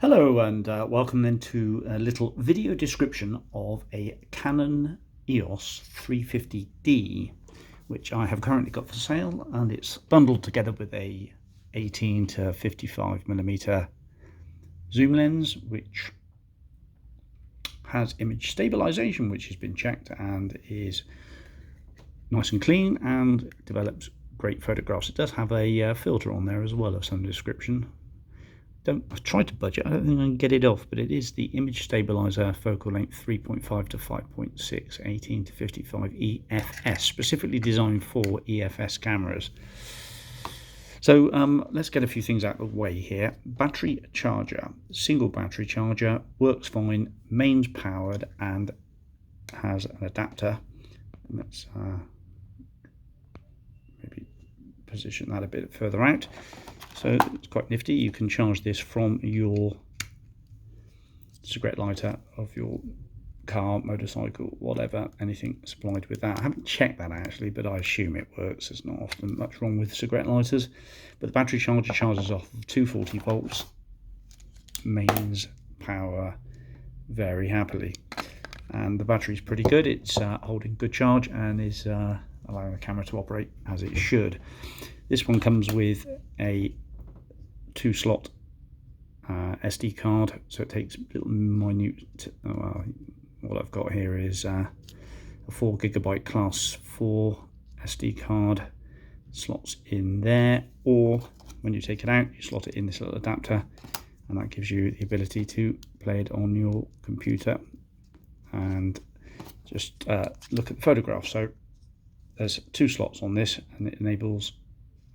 Hello and welcome then to a little video description of a Canon EOS 350D, which I have currently got for sale, and it's bundled together with a 18 to 55mm zoom lens, which has image stabilization, which has been checked and is nice and clean and develops great photographs. It does have a filter on there as well of some description. I've tried to budget, I don't think I can get it off, but it is the image stabilizer focal length 3.5 to 5.6 18 to 55 EFS, specifically designed for EFS cameras. So let's get a few things out of the way here. Battery charger, single battery charger, works fine, mains powered and has an adapter. Let's maybe position that a bit further out. So it's quite nifty. You can charge this from your cigarette lighter of your car, motorcycle, whatever, anything supplied with that. I haven't checked that actually, but I assume it works. There's not often much wrong with cigarette lighters. But the battery charger charges off of 240 volts, mains power very happily. And the battery's pretty good. It's holding good charge and is allowing the camera to operate as it should. This one comes with a 2-slot SD card, so it takes little minute. What I've got here is a 4GB class 4 SD card. Slots in there, or when you take it out, you slot it in this little adapter, and that gives you the ability to play it on your computer and just look at the photographs. So there's 2 slots on this, and it enables,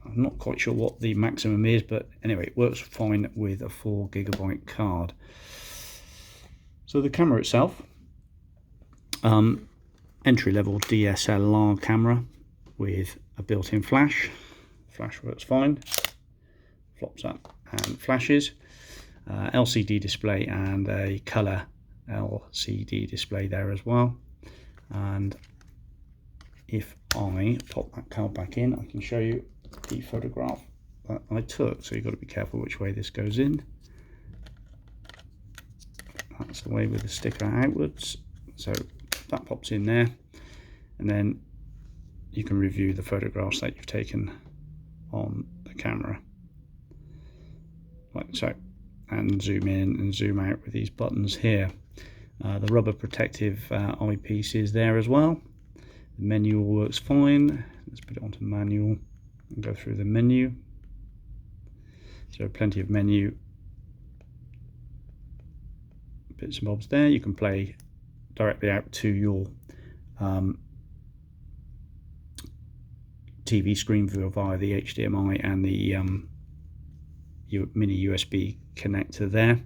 I'm not quite sure what the maximum is, but anyway, it works fine with a 4GB card. So the camera itself, entry-level DSLR camera with a built-in flash. Flash works fine, flops up and flashes. LCD display and a colour LCD display there as well. And if I pop that card back in, I can show you the photograph that I took. So you've got to be careful which way this goes in. That's the way with the sticker outwards. So that pops in there, and then you can review the photographs that you've taken on the camera, like so, and zoom in and zoom out with these buttons here. The rubber protective eyepiece is there as well. The menu works fine. Let's put it onto manual and go through the menu. So plenty of menu bits and bobs there. You can play directly out to your TV screen via the HDMI and the mini USB connector there.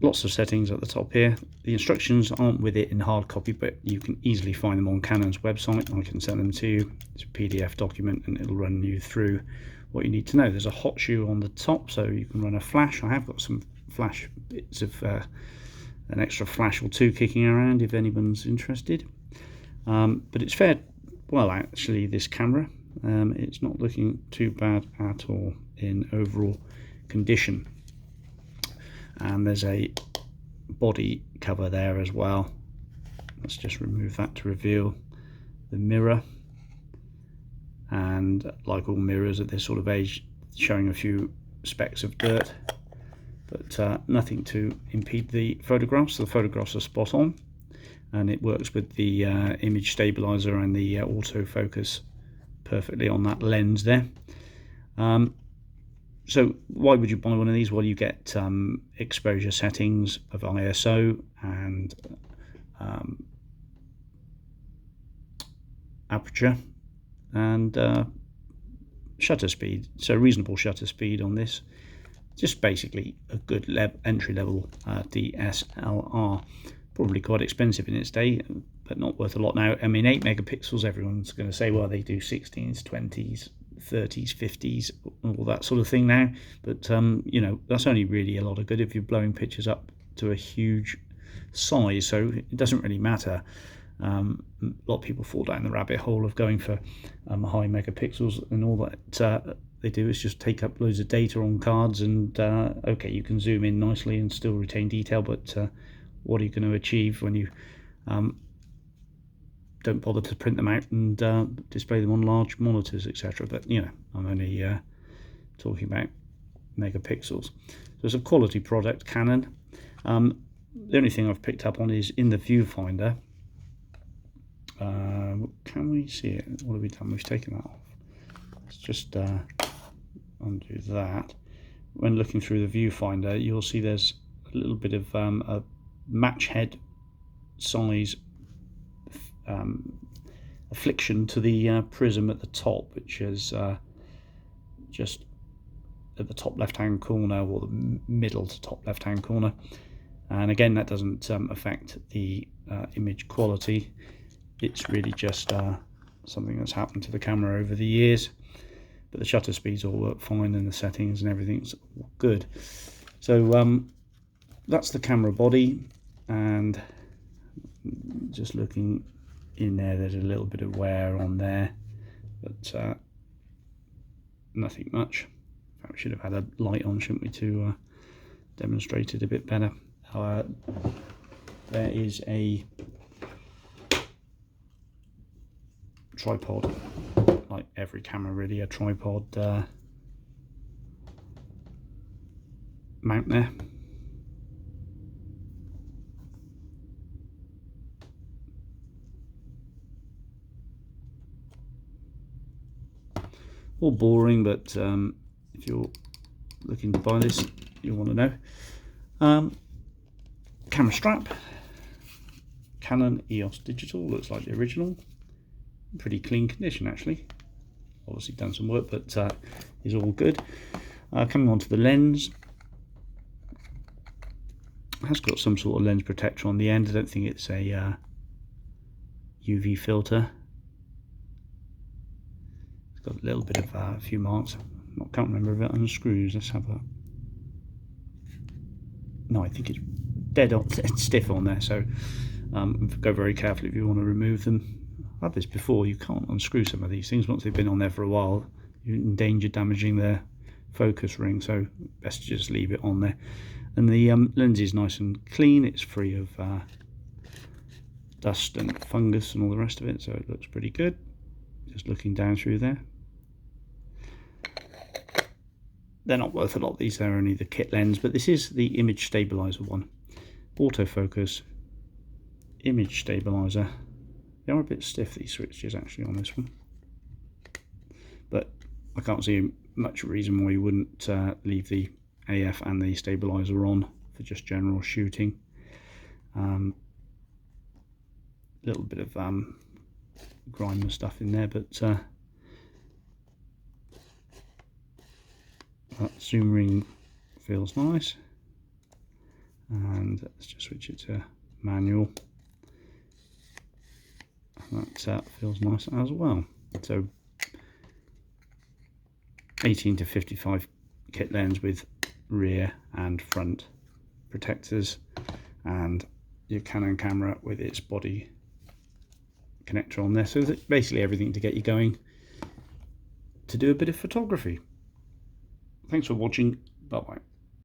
Lots of settings at the top here. The instructions aren't with it in hard copy, but you can easily find them on Canon's website. I can send them to you. It's a PDF document and it'll run you through what you need to know. There's a hot shoe on the top, so you can run a flash. I have got some flash bits of an extra flash or two kicking around if anyone's interested. But it's fared well actually, this camera. It's not looking too bad at all in overall condition. And there's a body cover there as well. Let's just remove that to reveal the mirror. And like all mirrors at this sort of age, showing a few specks of dirt, but nothing to impede the photographs. The photographs are spot on, and it works with the image stabilizer and the autofocus perfectly on that lens there. So why would you buy one of these? Well, you get exposure settings of ISO and aperture and shutter speed. So reasonable shutter speed on this. Just basically a good entry-level DSLR. Probably quite expensive in its day, but not worth a lot now. I mean, 8 megapixels, everyone's going to say, well, they do 16s, 20s, 30s, 50s, all that sort of thing now, but you know, that's only really a lot of good if you're blowing pictures up to a huge size, so it doesn't really matter. A lot of people fall down the rabbit hole of going for high megapixels and all that they do is just take up loads of data on cards, and okay, you can zoom in nicely and still retain detail, but what are you going to achieve when you don't bother to print them out and display them on large monitors, etc. But you know, I'm only talking about megapixels. So it's a quality product, Canon. The only thing I've picked up on is in the viewfinder. Can we see it? What have we done? We've taken that off. Let's just undo that. When looking through the viewfinder, you'll see there's a little bit of a match head size affliction to the prism at the top, which is just at the top left hand corner, or the middle to top left hand corner. And again, that doesn't affect the image quality. It's really just something that's happened to the camera over the years, but the shutter speeds all work fine and the settings and everything's all good. So that's the camera body, and just looking in there, there's a little bit of wear on there, but nothing much. In fact, we should have had a light on, shouldn't we, to demonstrate it a bit better. There is a tripod, like every camera really, a tripod mount there. All boring, but if you're looking to buy this, you'll want to know. Camera strap, Canon EOS Digital, looks like the original. Pretty clean condition actually. Obviously done some work, but is all good. Coming on to the lens, it has got some sort of lens protector on the end. I don't think it's a UV filter. It's got a little bit of a few marks. I can't remember if it unscrews. Let's have a. No, I think it's dead on, stiff on there. So go very carefully if you want to remove them. I've had this before. You can't unscrew some of these things once they've been on there for a while. You're in danger damaging their focus ring, so best to just leave it on there. And the lens is nice and clean. It's free of dust and fungus and all the rest of it, so it looks pretty good. Just looking down through there. They're not worth a lot, these. They're only the kit lens, but this is the image stabilizer one. Autofocus, image stabilizer. They are a bit stiff, these switches, actually, on this one. But I can't see much reason why you wouldn't leave the AF and the stabilizer on for just general shooting. Little bit of grime and stuff in there, but that zoom ring feels nice. And let's just switch it to manual. That feels nice as well. So 18 to 55 kit lens with rear and front protectors, and your Canon camera with its body connector on there. So basically everything to get you going to do a bit of photography. Thanks for watching. Bye bye.